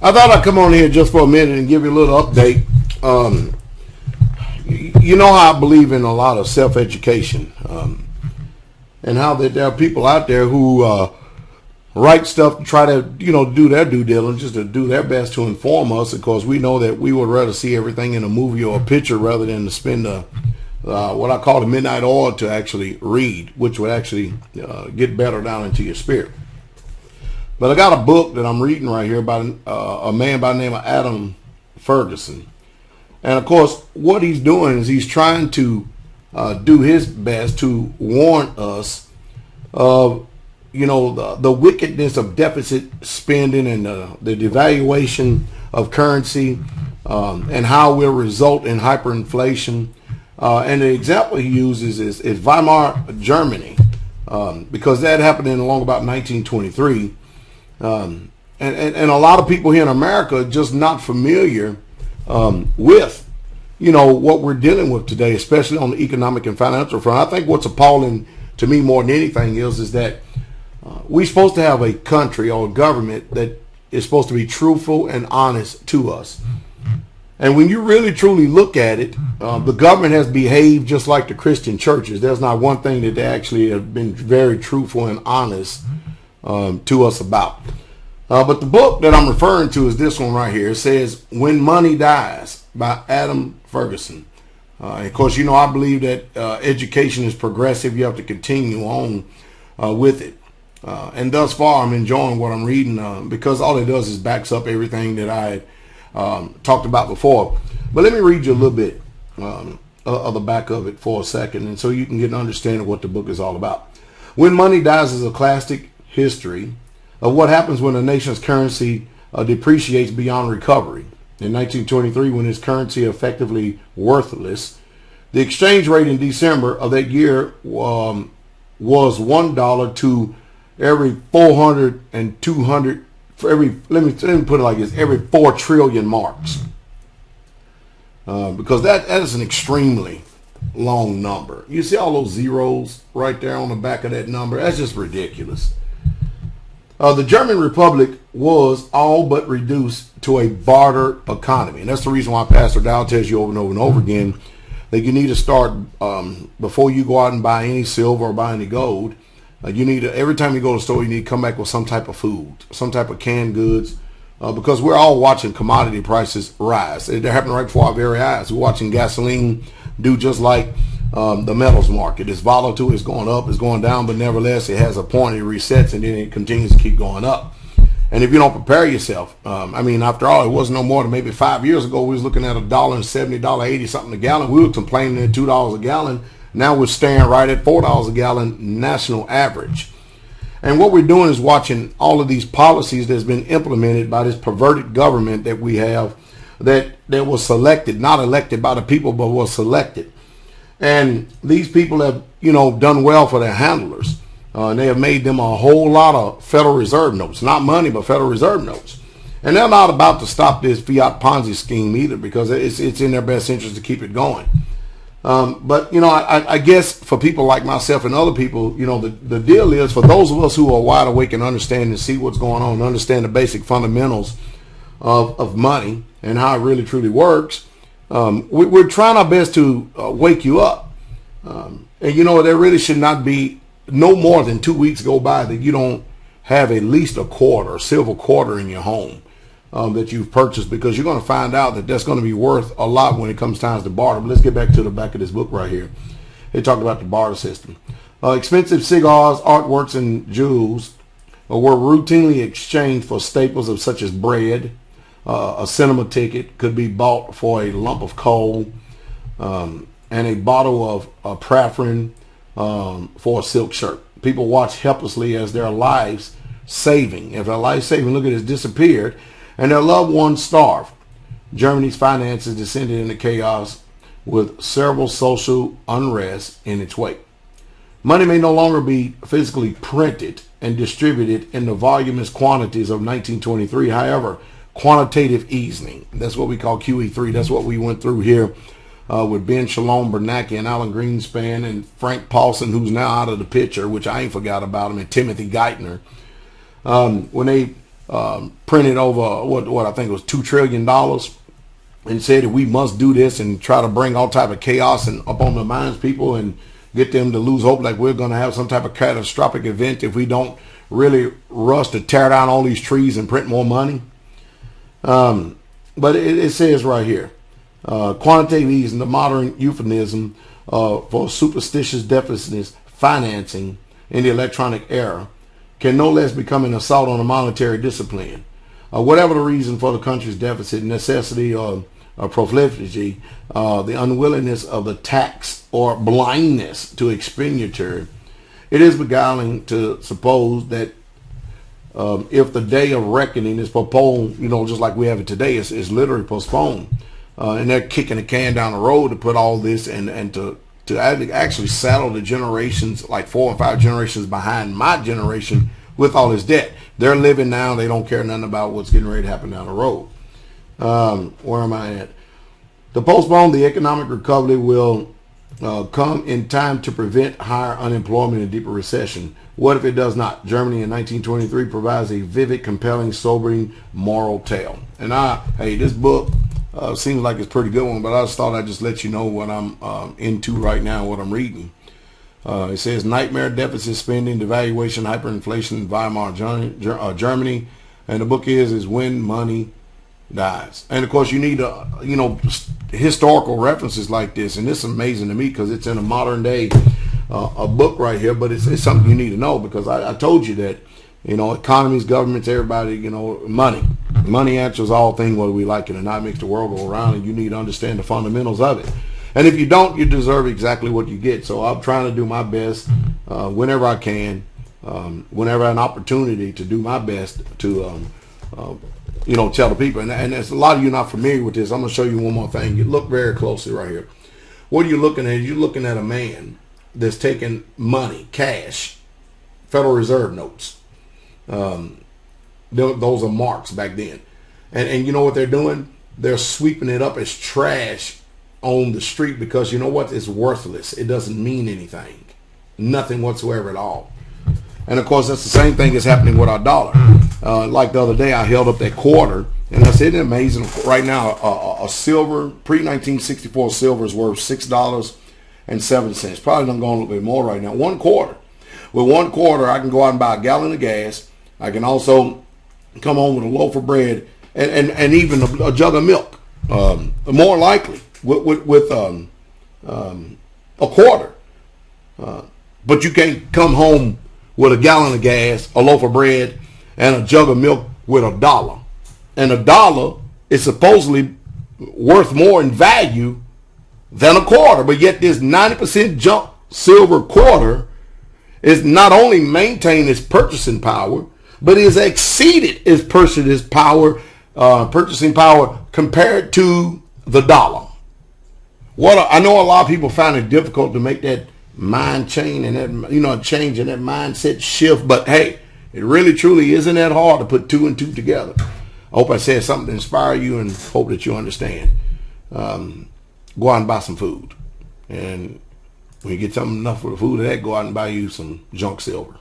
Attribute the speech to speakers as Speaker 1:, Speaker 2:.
Speaker 1: I thought I'd come on here just for a minute and give you a little update. You know how I believe in a lot of self-education, and how that there are people out there who write stuff to try to, do their due diligence, to do their best to inform us, because we know that we would rather see everything in a movie or a picture rather than to spend what I call the midnight oil to actually read, which would actually get better down into your spirit. But I got a book that I'm reading right here by a man by the name of Adam Ferguson. And of course, what he's doing is he's trying to do his best to warn us of, the wickedness of deficit spending and the devaluation of currency, and how it will result in hyperinflation. And the example he uses is Weimar, Germany, because that happened in along about 1923. And a lot of people here in America are just not familiar with, what we're dealing with today, especially on the economic and financial front. I think what's appalling to me more than anything is that we're supposed to have a country or a government that is supposed to be truthful and honest to us. And when you really truly look at it, the government has behaved just like the Christian churches. There's not one thing that they actually have been very truthful and honest to us about. But the book that I'm referring to is this one right here. It says When Money Dies by Adam Ferguson. Of course, I believe that education is progressive. You have to continue on with it. And thus far, I'm enjoying what I'm reading because all it does is backs up everything that I talked about before. But let me read you a little bit of the back of it for a second, and so you can get an understanding of what the book is all about. When Money Dies is a classic history of what happens when a nation's currency depreciates beyond recovery. In 1923, when its currency effectively worthless, the exchange rate in December of that year was $1 to every 400 and 200 for every, let me put it like this, every 4 trillion marks. Because that is an extremely long number. You see all those zeros right there on the back of that number? That's just ridiculous. The German Republic was all but reduced to a barter economy. And that's the reason why Pastor Dow tells you over and over and over again that you need to start, before you go out and buy any silver or buy any gold, you need to, every time you go to the store, you need to come back with some type of food, some type of canned goods, because we're all watching commodity prices rise. They're happening right before our very eyes. We're watching gasoline do just like the metals market. It's volatile, it's going up, it's going down, but nevertheless, it has a point, it resets, and then it continues to keep going up. And if you don't prepare yourself, after all, it wasn't no more than maybe 5 years ago, we was looking at $1.70, $1.80 something a gallon. We were complaining at $2 a gallon. Now we're staying right at $4 a gallon national average. And what we're doing is watching all of these policies that's been implemented by this perverted government that we have, that was selected, not elected by the people, but was selected. And these people have, done well for their handlers. And they have made them a whole lot of Federal Reserve notes, not money, but Federal Reserve notes. And they're not about to stop this fiat Ponzi scheme either, because it's in their best interest to keep it going. But I guess for people like myself and other people, the deal is, for those of us who are wide awake and understand and see what's going on and understand the basic fundamentals of money and how it really truly works, we're trying our best to wake you up. And there really should not be no more than 2 weeks go by that you don't have at least a quarter, a silver quarter in your home that you've purchased, because you're going to find out that that's going to be worth a lot when it comes time to barter. But let's get back to the back of this book right here. They talked about the barter system. Expensive cigars, artworks, and jewels were routinely exchanged for staples of such as bread. A cinema ticket could be bought for a lump of coal, and a bottle of Praffrin for a silk shirt. People watch helplessly as their lives saving, if their life saving, look at it, disappeared, and their loved ones starved. Germany's finances descended into chaos with several social unrest in its wake. Money may no longer be physically printed and distributed in the voluminous quantities of 1923. However, quantitative easing, that's what we call QE3, that's what we went through here with Ben Shalom Bernanke and Alan Greenspan and Frank Paulson, who's now out of the picture, which I ain't forgot about him, and Timothy Geithner. When they printed over what I think it was $2 trillion, and said that we must do this and try to bring all type of chaos and up on the minds of people and get them to lose hope like we're going to have some type of catastrophic event if we don't really rush to tear down all these trees and print more money. But it says right here, quantitative easing, the modern euphemism for superstitious deficit financing in the electronic era, can no less become an assault on a monetary discipline. Whatever the reason for the country's deficit, necessity, or profligacy, the unwillingness of the tax or blindness to expenditure, it is beguiling to suppose that if the day of reckoning is postponed, just like we have it today, it's literally postponed. And they're kicking the can down the road to put all this and to actually saddle the generations, like 4 or 5 generations behind my generation, with all this debt. They're living now. They don't care nothing about what's getting ready to happen down the road. Where am I at? To postpone the economic recovery will come in time to prevent higher unemployment and deeper recession. What if it does not? Germany in 1923 provides a vivid, compelling, sobering moral tale. And hey, this book seems like it's a pretty good one, but I just thought I'd just let you know what I'm into right now, what I'm reading. It says nightmare deficit spending, devaluation, hyperinflation in Weimar Germany, and the book is When Money Dies. And of course, you need historical references like this, and this is amazing to me because it's in a modern day a book right here, but it's something you need to know, because I told you that economies, governments, everybody, money answers all things, whether we like it or not. Makes the world go around, and you need to understand the fundamentals of it. And if you don't, you deserve exactly what you get. So I'm trying to do my best whenever I can, whenever I have an opportunity to do my best to, tell the people. And there's a lot of you not familiar with this. I'm going to show you one more thing. You look very closely right here. What are you looking at? You're looking at a man that's taking money, cash, Federal Reserve notes. Those are marks back then. And you know what they're doing? They're sweeping it up as trash on the street, because you know what? It's worthless. It doesn't mean anything. Nothing whatsoever at all. And of course, that's the same thing that's happening with our dollar. Like the other day, I held up that quarter, and I said, isn't it amazing? Right now, a silver, pre-1964 silver is worth $6.07. Probably done gone a little bit more right now. 1 quarter. With 1 quarter, I can go out and buy a gallon of gas. I can also come home with a loaf of bread and even a jug of milk. More likely with a quarter. But you can't come home with a gallon of gas, a loaf of bread, and a jug of milk with $1. And $1 is supposedly worth more in value than a quarter. But yet this 90% junk silver quarter is not only maintained its purchasing power, but it has exceeded its purchasing power compared to the dollar. I know a lot of people find it difficult to make that mind change and that change in that mindset shift, but hey, it really truly isn't that hard to put 2 and 2 together. I hope I said something to inspire you, and hope that you understand. Go out and buy some food, and when you get something enough for the food of that, go out and buy you some junk silver.